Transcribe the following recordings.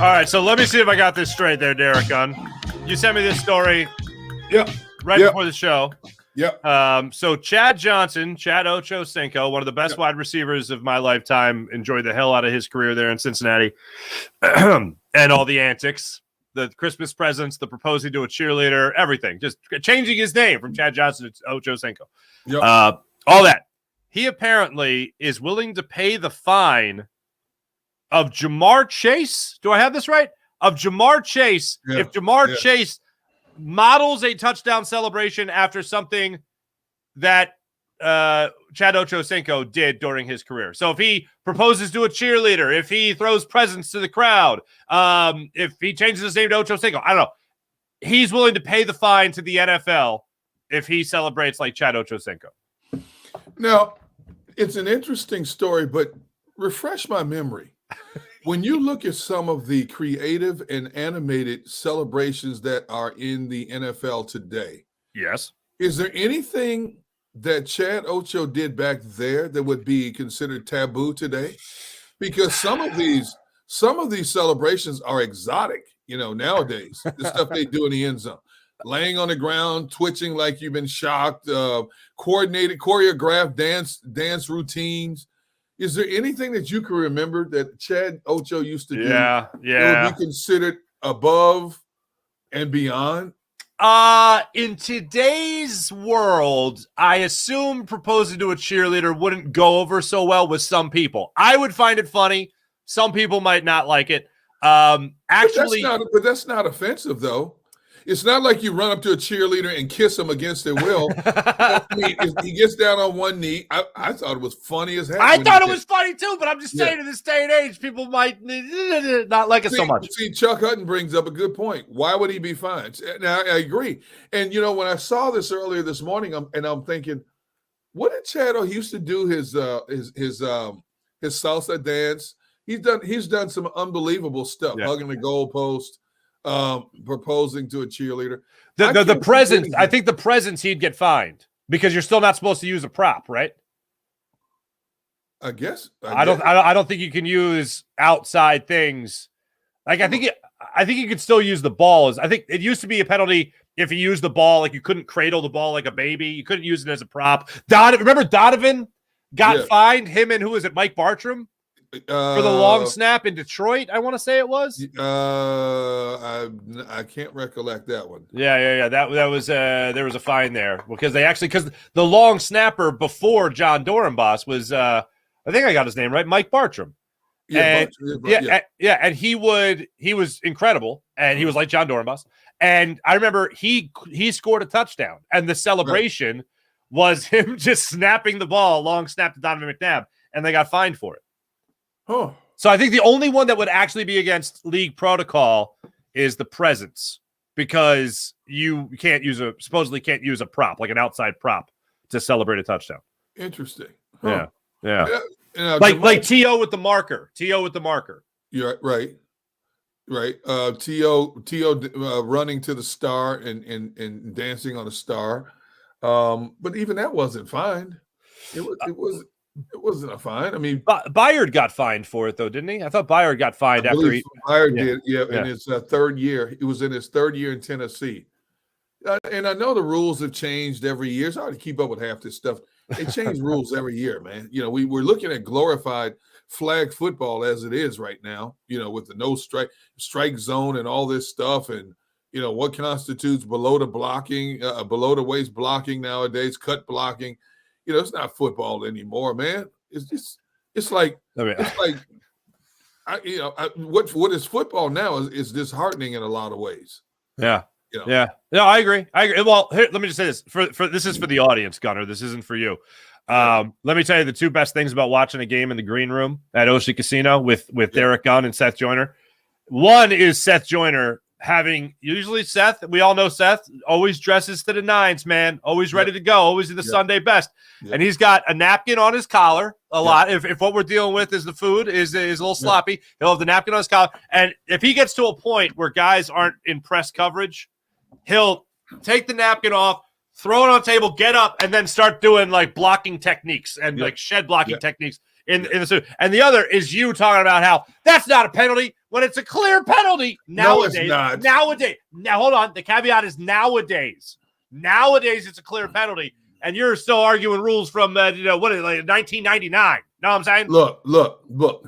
All right, so let me see if I got this straight there, Derek Gunn. You sent me this story right before the show. So Chad Ochocinco, one of the best wide receivers of my lifetime, enjoyed the hell out of his career there in Cincinnati. And all the antics, the Christmas presents, the proposing to a cheerleader, everything. Just changing his name from Chad Johnson to Ochocinco. All that. He apparently is willing to pay the fine of Jamar Chase. Do I have this right? Of Jamar Chase. If Jamar Chase models a touchdown celebration after something that Chad Ochocinco did during his career. So if he proposes to a cheerleader, if he throws presents to the crowd, if he changes his name to Ochocinco, I don't know. He's willing to pay the fine to the NFL if he celebrates like Chad Ochocinco. Now, it's an interesting story, but refresh my memory. When you look at some of the creative and animated celebrations that are in the NFL today, yes, is there anything that Chad Ocho did back there that would be considered taboo today? Because some of these celebrations are exotic, nowadays. The stuff they do in the end zone, laying on the ground, twitching like you've been shocked, choreographed dance routines. Is there anything that you can remember that Chad Ocho used to do? Yeah. That would be considered above and beyond? In today's world, I assume proposing to a cheerleader wouldn't go over so well with some people. I would find it funny. Some people might not like it. But that's not offensive, though. It's not like you run up to a cheerleader and kiss them against their will. I mean, he gets down on one knee. I thought it was funny as heck. I thought it was funny too, but I'm just saying in this day and age, people might not like it so much. See, Chuck Hutton brings up a good point. Why would he be fined? Now, I agree. And, when I saw this earlier this morning, I'm thinking, what did Chad he used to do his salsa dance? He's done some unbelievable stuff, hugging the goalpost. Proposing to a cheerleader. The presents, I think the presents he'd get fined because you're still not supposed to use a prop, right? I guess. I don't think you can use outside things. Like I think you could still use the balls. I think it used to be a penalty if you used the ball, like you couldn't cradle the ball like a baby. You couldn't use it as a prop. Remember Donovan got fined, him and who was it, Mike Bartram? For the long snap in Detroit, I want to say it was. I can't recollect that one. Yeah. That was there was a fine there because because the long snapper before John Dorenbos was I think I got his name right, Mike Bartram. And he was incredible, and he was like John Dorenbos. And I remember he scored a touchdown, and the celebration was him just snapping the ball, long snap to Donovan McNabb, and they got fined for it. Oh, so I think the only one that would actually be against league protocol is the presence, because you supposedly can't use a prop, like an outside prop, to celebrate a touchdown. Interesting. Huh. Yeah. Like T.O. with the marker. You're right. T.O. running to the star and dancing on a star. But even that wasn't fine. It wasn't a fine. I mean, Byard got fined for it, though, didn't he? I thought Byard got fined after he. Byard did, in his third year. It was in his third year in Tennessee. And I know the rules have changed every year. It's hard to keep up with half this stuff. They change rules every year, man. We're looking at glorified flag football as it is right now, with the no strike zone and all this stuff. And, what constitutes below the waist blocking nowadays, cut blocking. It's not football anymore, man. It's like what is football now is disheartening in a lot of ways. Yeah. Yeah. No, I agree. Well, here, let me just say this for this is for the audience, Gunner. This isn't for you. Let me tell you the two best things about watching a game in the green room at Oshie Casino with Derek Gunn and Seth Joyner. One is Seth Joyner usually Seth, we all know Seth always dresses to the nines, man, always ready to go, always in the Sunday best. And he's got a napkin on his collar a lot. If what we're dealing with is the food is a little sloppy, he'll have the napkin on his collar. And if he gets to a point where guys aren't in press coverage, he'll take the napkin off, throw it on the table, get up, and then start doing like blocking techniques and like shed blocking techniques in the suit. And the other is you talking about how that's not a penalty when it's a clear penalty. Nowadays, no, it's not. Nowadays. Now, hold on. The caveat is nowadays. Nowadays, it's a clear penalty. And you're still arguing rules from, what is it, like 1999. Know what I'm saying? Look.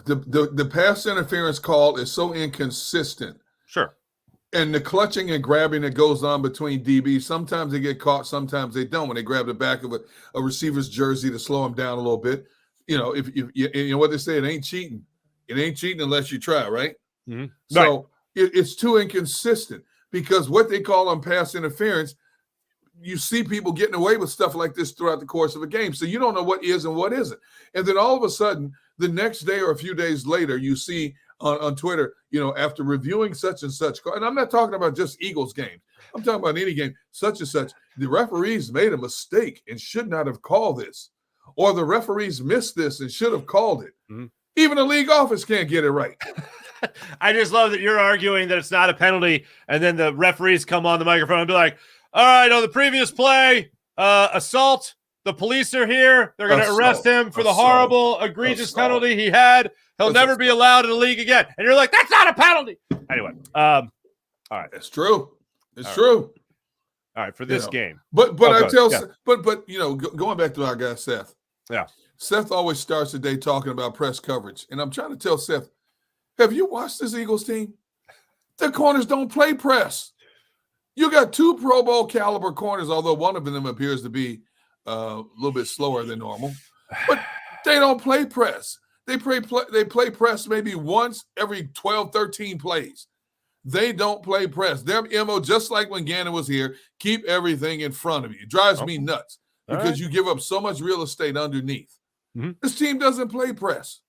The pass interference call is so inconsistent. Sure. And the clutching and grabbing that goes on between DBs, sometimes they get caught, sometimes they don't. When they grab the back of a receiver's jersey to slow them down a little bit. If you know what they say, it ain't cheating. It ain't cheating unless you try, right? Mm-hmm. So it's too inconsistent because what they call on pass interference, you see people getting away with stuff like this throughout the course of a game. So you don't know what is and what isn't. And then all of a sudden, the next day or a few days later, you see on Twitter, after reviewing such and such, and I'm not talking about just Eagles games. I'm talking about any game, such and such. The referees made a mistake and should not have called this. Or the referees missed this and should have called it. Mm-hmm. Even the league office can't get it right. I just love that you're arguing that it's not a penalty, and then the referees come on the microphone and be like, all right, on the previous play, assault. The police are here. They're going to arrest him for the horrible, egregious penalty he had. He'll never be allowed in the league again. And you're like, that's not a penalty. Anyway, all right. It's true. It's true. All right, for this game. But going back to our guy, Seth. Yeah. Seth always starts the day talking about press coverage. And I'm trying to tell Seth, have you watched this Eagles team? The corners don't play press. You got 2 Pro Bowl caliber corners, although one of them appears to be a little bit slower than normal. But they don't play press. They play press maybe once every 12, 13 plays. They don't play press. Their MO, just like when Gannon was here, keep everything in front of you. It drives me nuts because you give up so much real estate underneath. Mm-hmm. This team doesn't play press.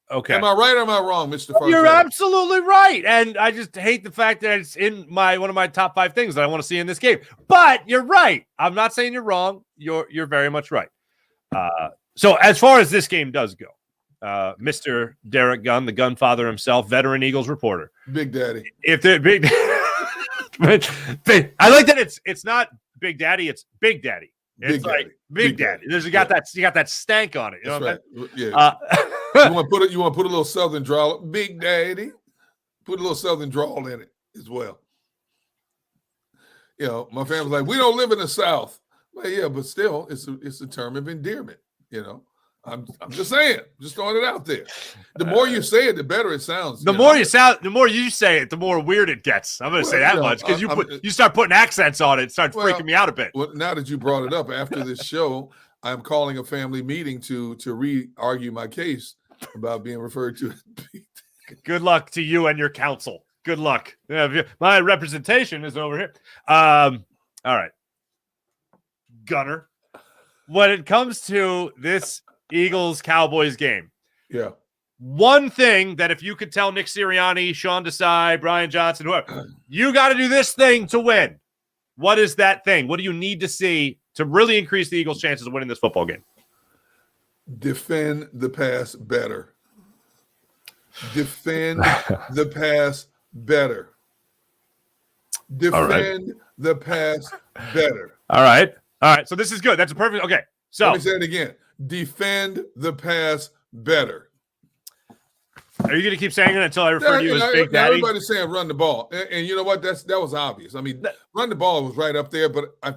Okay. Am I right or am I wrong, Mr. First? You're absolutely right. And I just hate the fact that it's in one of my top 5 things that I want to see in this game. But you're right. I'm not saying you're wrong. You're very much right. So as far as this game does go, Mr. Derek Gunn, the Gunfather himself, veteran Eagles reporter. Big Daddy. If they're big I like that it's not Big Daddy, it's Big Daddy. It's Big Daddy. You got that stank on it. You know what I mean? Yeah. You want to put a little Southern drawl, Big Daddy. Put a little Southern drawl in it as well. My family's like, we don't live in the South. Well, yeah, but still, it's a term of endearment. I'm just saying, just throwing it out there. The more you say it, the better it sounds. The more you say it, the more weird it gets. I'm going to say that much because you start putting accents on it, it starts freaking me out a bit. Well, now that you brought it up, after this show, I'm calling a family meeting to re-argue my case about being referred to. Good luck to you and your counsel. Good luck. My representation is over here. All right, Gunner. When it comes to this Eagles-Cowboys game, one thing that if you could tell Nick Sirianni, Sean Desai, Brian Johnson, whoever, you got to do this thing to win. What is that thing? What do you need to see to really increase the Eagles' chances of winning this football game? Defend the pass better. Defend the pass better. Defend the pass better. All right. So this is good. That's a perfect. Okay. So let me say it again. Defend the pass better. Are you going to keep saying it until I refer to you as Big Daddy? Everybody's saying run the ball, and you know what? That was obvious. I mean, run the ball was right up there, but I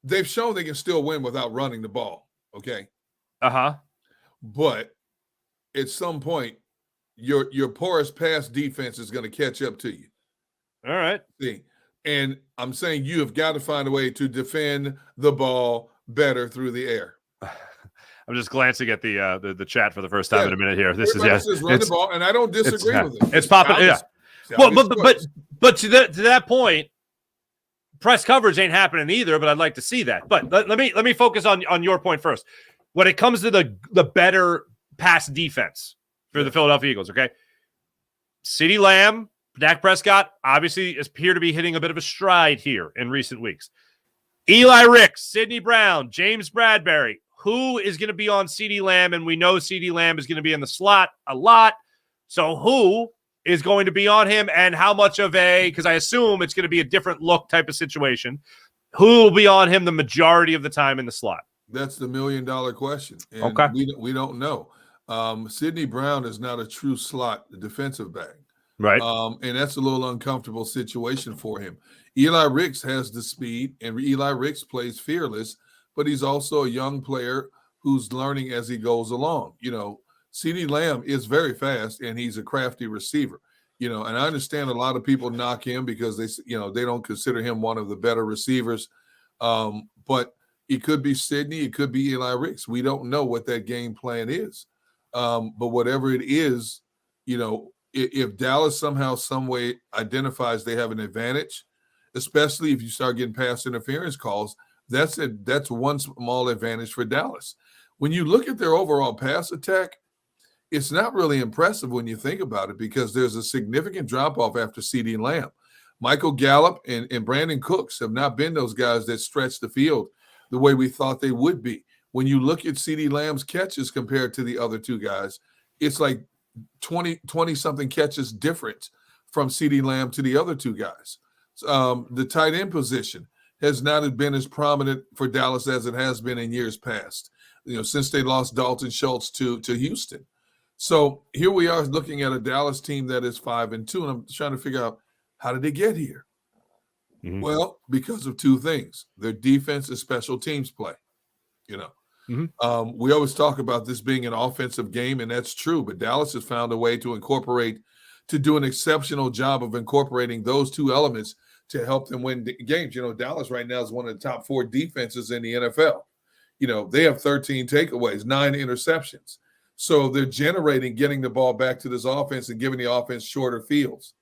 they've shown they can still win without running the ball. Okay. But at some point, your porous pass defense is going to catch up to you. All right. See, and I'm saying you have got to find a way to defend the ball better through the air. I'm just glancing at the chat for the first time in a minute here. This is run the ball, and I don't disagree with it. It's popping. Well, but to that point, press coverage ain't happening either. But I'd like to see that. But let me focus on your point first. When it comes to the better pass defense for the Philadelphia Eagles, okay, CeeDee Lamb, Dak Prescott obviously appear to be hitting a bit of a stride here in recent weeks. Eli Ricks, Sidney Brown, James Bradbury. Who is going to be on CeeDee Lamb? And we know CeeDee Lamb is going to be in the slot a lot. So who is going to be on him, and how much of because I assume it's going to be a different look type of situation. Who will be on him the majority of the time in the slot? That's the $1 million question. And okay. We don't know. Sidney Brown is not a true slot defensive back. Right. And that's a little uncomfortable situation for him. Eli Ricks has the speed, and Eli Ricks plays fearless, but he's also a young player who's learning as he goes along. CeeDee Lamb is very fast, and he's a crafty receiver. And I understand a lot of people knock him because they don't consider him one of the better receivers. But it could be Sidney, it could be Eli Ricks. We don't know what that game plan is. But whatever it is, if Dallas somehow, some way identifies they have an advantage, especially if you start getting pass interference calls, that's one small advantage for Dallas. When you look at their overall pass attack, it's not really impressive when you think about it because there's a significant drop-off after CeeDee Lamb. Michael Gallup and Brandon Cooks have not been those guys that stretch the field the way we thought they would be. When you look at CeeDee Lamb's catches compared to the other two guys, it's like 20-something catches difference from CeeDee Lamb to the other two guys. The tight end position has not been as prominent for Dallas as it has been in years past, since they lost Dalton Schultz to Houston. So here we are looking at a Dallas team that is 5-2, and I'm trying to figure out how did they get here? Mm-hmm. Well, because of two things: their defense and special teams play. Mm-hmm. We always talk about this being an offensive game, and that's true. But Dallas has found a way to do an exceptional job of incorporating those two elements to help them win games. Dallas right now is one of the top 4 defenses in the NFL. They have 13 takeaways, 9 interceptions. So they're getting the ball back to this offense and giving the offense shorter fields.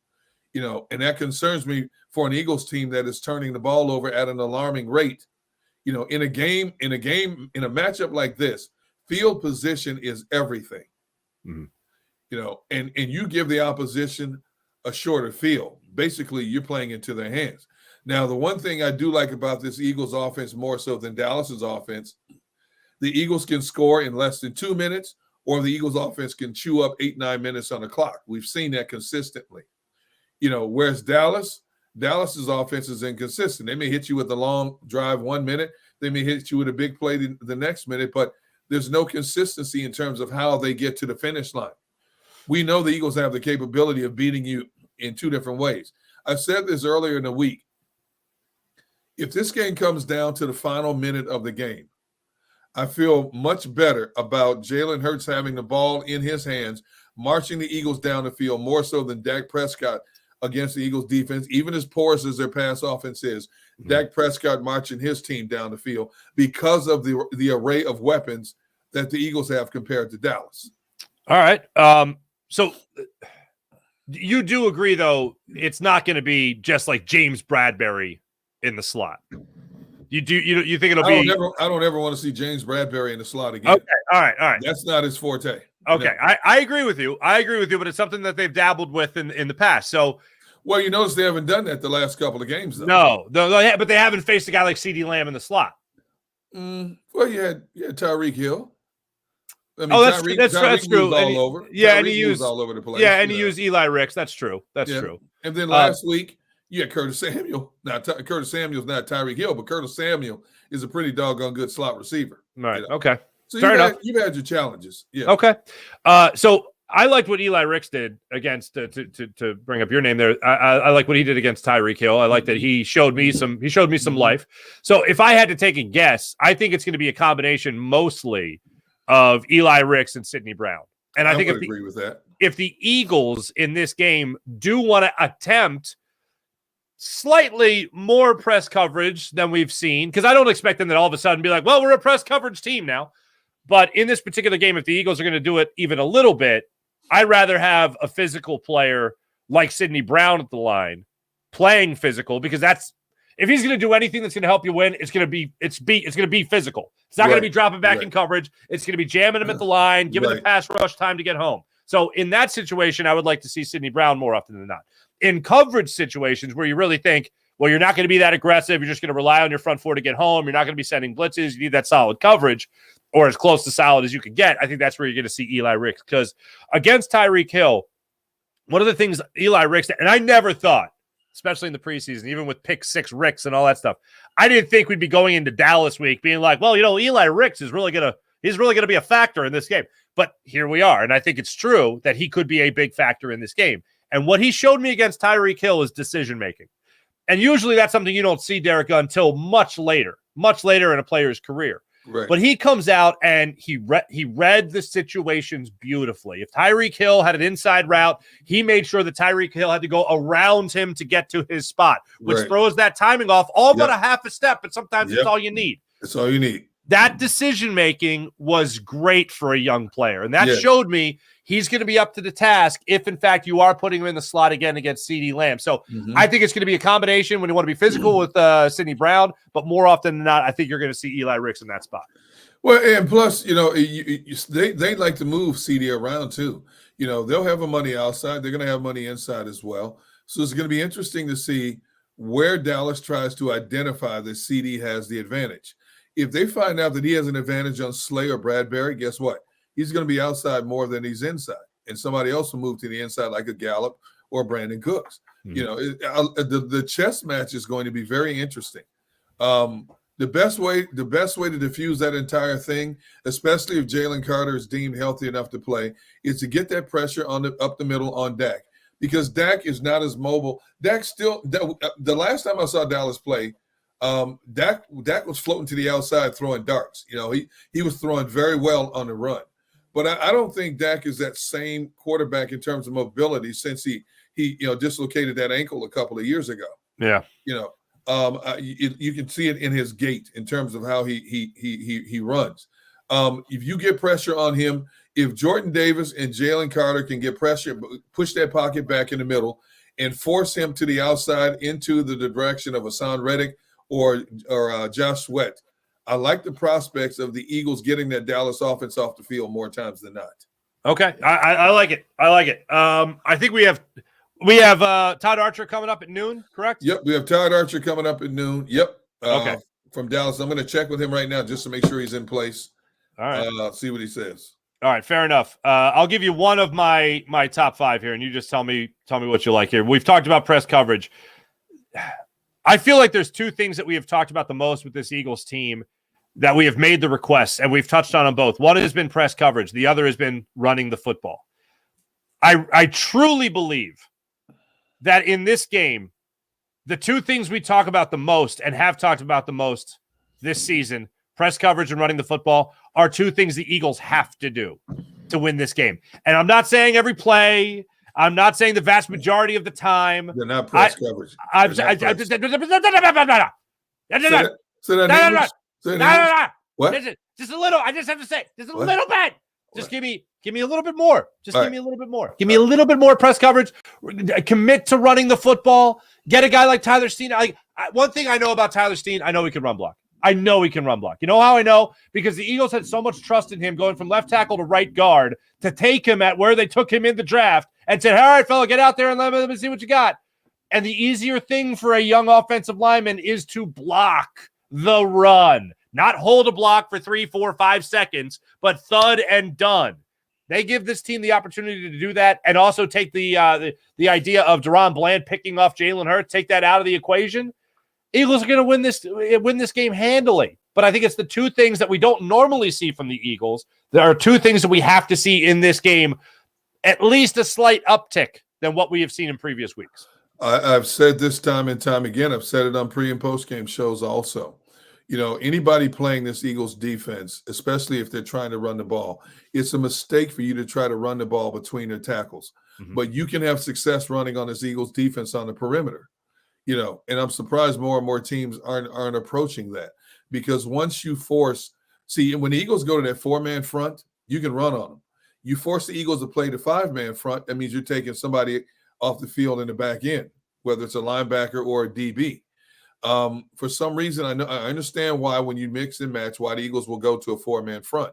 And that concerns me for an Eagles team that is turning the ball over at an alarming rate. In a matchup like this, field position is everything. Mm-hmm. And you give the opposition a shorter field. Basically, you're playing into their hands. Now, the one thing I do like about this Eagles offense more so than Dallas's offense, the Eagles can score in less than 2 minutes, or the Eagles offense can chew up 8-9 minutes on the clock. We've seen that consistently. Whereas Dallas's offense is inconsistent. They may hit you with a long drive 1 minute. They may hit you with a big play the next minute, but there's no consistency in terms of how they get to the finish line. We know the Eagles have the capability of beating you in 2 different ways. I said this earlier in the week. If this game comes down to the final minute of the game, I feel much better about Jalen Hurts having the ball in his hands, marching the Eagles down the field more so than Dak Prescott against the Eagles defense, even as porous as their pass offense is. Mm-hmm. Dak Prescott marching his team down the field because of the array of weapons that the Eagles have compared to Dallas. All right. So you do agree, though, it's not going to be just like James Bradbury in the slot. You think it'll be? I don't ever want to see James Bradbury in the slot again. Okay. All right. That's not his forte. Okay. I agree with you. But it's something that they've dabbled with in the past. So, well, you notice they haven't done that the last couple of games, though. No, but they haven't faced a guy like CeeDee Lamb in the slot. Well, you had Tyreek Hill. I mean, that's true. All over. Yeah, Tyreek and he used all over the place. Yeah, and he used Eli Ricks. That's true. That's true. And then last week, you had Curtis Samuel. Now, Curtis Samuel's not Tyreek Hill, but Curtis Samuel is a pretty doggone good slot receiver. Right. Okay. So you've had your challenges. Yeah. Okay. So I liked what Eli Ricks did against to bring up your name there. I like what he did against Tyreek Hill. I like that he showed me some life. So if I had to take a guess, I think it's going to be a combination mostly of Eli Ricks and Sidney Brown. And I think would agree with that. If the Eagles in this game do want to attempt slightly more press coverage than we've seen, because I don't expect them to all of a sudden be like, well, we're a press coverage team now. But in this particular game, if the Eagles are going to do it even a little bit, I'd rather have a physical player like Sidney Brown at the line playing physical, because if he's going to do anything that's going to help you win, it's going to be physical. It's not going to be dropping back in coverage. It's going to be jamming him at the line, giving the pass rush time to get home. So in that situation, I would like to see Sidney Brown more often than not. In coverage situations where you really think, well, you're not going to be that aggressive, you're just going to rely on your front four to get home, you're not going to be sending blitzes, you need that solid coverage, or as close to solid as you can get, I think that's where you're going to see Eli Ricks. Because against Tyreek Hill, one of the things Eli Ricks, and I never thought, especially in the preseason, even with pick 6 Ricks and all that stuff, I didn't think we'd be going into Dallas week being like, well, Eli Ricks is really going to he's really going to be a factor in this game. But here we are, and I think it's true that he could be a big factor in this game. And what he showed me against Tyreek Hill is decision-making. And usually that's something you don't see, Derek, until much later in a player's career. Right. But he comes out and he read the situations beautifully. If Tyreek Hill had an inside route, he made sure that Tyreek Hill had to go around him to get to his spot, which throws that timing off but a half a step, but sometimes it's all you need. It's all you need. That decision-making was great for a young player, and that showed me he's going to be up to the task if, in fact, you are putting him in the slot again against CeeDee Lamb. So I think it's going to be a combination when you want to be physical with Sidney Brown, but more often than not, I think you're going to see Eli Ricks in that spot. Well, and plus, they like to move CD around too. They'll have a money outside. They're going to have money inside as well. So it's going to be interesting to see where Dallas tries to identify that CD has the advantage. If they find out that he has an advantage on Slay or Bradbury, guess what? He's going to be outside more than he's inside. And somebody else will move to the inside like a Gallup or Brandon Cooks. The chess match is going to be very interesting. The best way to diffuse that entire thing, especially if Jalen Carter is deemed healthy enough to play, is to get that pressure up the middle on Dak, because Dak is not as mobile. Dak still, the last time I saw Dallas play, Dak was floating to the outside throwing darts. He was throwing very well on the run, but I don't think Dak is that same quarterback in terms of mobility since he dislocated that ankle a couple of years ago. Yeah, you can see it in his gait in terms of how he runs. If you get pressure on him, if Jordan Davis and Jalen Carter can get pressure, push that pocket back in the middle and force him to the outside into the direction of Hassan Reddick or Josh Sweat, I like the prospects of the Eagles getting that Dallas offense off the field more times than not. Okay, I like it. I think we have Todd Archer coming up at noon, correct? Yep, we have Todd Archer coming up at noon. Yep. Okay. From Dallas. I'm going to check with him right now just to make sure he's in place. All right. See what he says. All right, fair enough. I'll give you one of my top five here, and you just tell me what you like here. We've talked about press coverage. I feel like there's two things that we have talked about the most with this Eagles team that we have made the requests, and we've touched on them both. One has been press coverage. The other has been running the football. I truly believe that in this game, the two things we talk about the most and have talked about the most this season, press coverage and running the football, are two things the Eagles have to do to win this game. And I'm not saying every play. I'm not saying the vast majority of the time. They're not press coverage. What? Just a little. I just have to say, just a little bit. Just give me a little bit more. Give me a little bit more. Give me a little bit more press coverage. Commit to running the football. Get a guy like Tyler Steen. One thing I know about Tyler Steen, I know he can run block. You know how I know? Because the Eagles had so much trust in him going from left tackle to right guard to take him at where they took him in the draft and said, all right, fella, get out there and let me see what you got. And the easier thing for a young offensive lineman is to block the run. Not hold a block for 3, 4, 5 seconds, but thud and done. They give this team the opportunity to do that and also take the idea of Deron Bland picking off Jalen Hurts, take that out of the equation. Eagles are going to win this game handily. But I think it's the two things that we don't normally see from the Eagles. There are two things that we have to see in this game, at least a slight uptick than what we have seen in previous weeks. I've said this time and time again. I've said it on pre- and post-game shows also. Anybody playing this Eagles defense, especially if they're trying to run the ball, it's a mistake for you to try to run the ball between their tackles. Mm-hmm. But you can have success running on this Eagles defense on the perimeter. And I'm surprised more and more teams aren't approaching that, because once you force – when the Eagles go to that 4-man front, you can run on them. You force the Eagles to play the 5-man front, that means you're taking somebody off the field in the back end, whether it's a linebacker or a DB. For some reason, I understand why when you mix and match, why the Eagles will go to a 4-man front.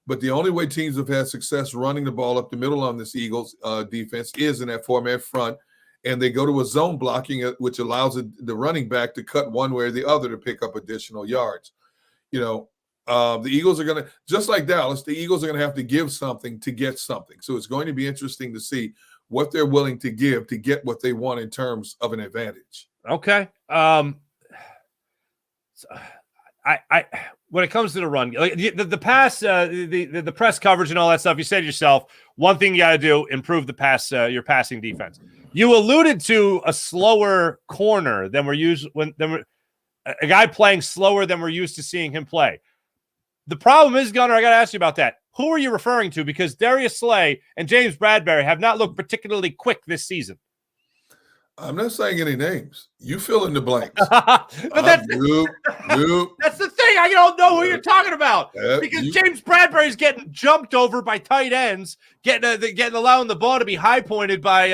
But the only way teams have had success running the ball up the middle on this Eagles defense is in that 4-man front, and they go to a zone blocking, which allows the running back to cut one way or the other to pick up additional yards. The Eagles are going to, just like Dallas, the Eagles are going to have to give something to get something. So it's going to be interesting to see what they're willing to give to get what they want in terms of an advantage. Okay. when it comes to the run, like the pass, the press coverage and all that stuff, you said yourself, one thing you got to do, improve the pass, your passing defense. You alluded to a slower corner than we're used a guy playing slower than we're used to seeing him play. The problem is, Gunnar, I got to ask you about that. Who are you referring to? Because Darius Slay and James Bradbury have not looked particularly quick this season. I'm not saying any names. You fill in the blanks. But that's the thing. I don't know who you're talking about because James Bradbury's getting jumped over by tight ends, allowing the ball to be high pointed by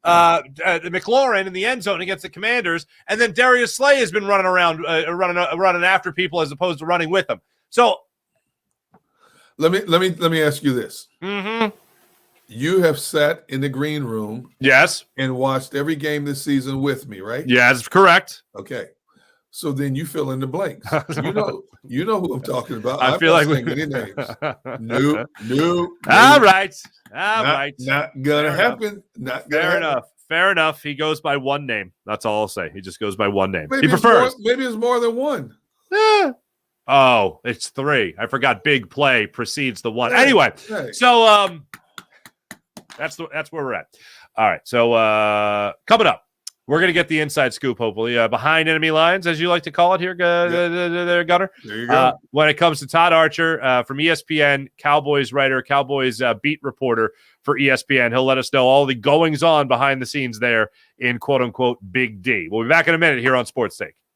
McLaurin in the end zone against the Commanders, and then Darius Slay has been running around, running after people as opposed to running with them. So let me ask you this. Mm-hmm. You have sat in the green room, yes, and watched every game this season with me, right? Yes, correct. Okay, so then you fill in the blanks. You know who I'm talking about. I feel like any names. Nope. All right. Not gonna happen. Not gonna happen. Fair enough. He goes by one name. That's all I'll say. He just goes by one name. Maybe he prefers. Maybe it's more than one. Oh, it's three. I forgot. Big play precedes the one. Anyway, so that's where we're at. All right. So coming up, we're going to get the inside scoop, hopefully, behind enemy lines, as you like to call it here, there, Gunner. There you go. When it comes to Todd Archer from ESPN, Cowboys writer, Cowboys beat reporter for ESPN. He'll let us know all the goings-on behind the scenes there in quote-unquote Big D. We'll be back in a minute here on Sports Take.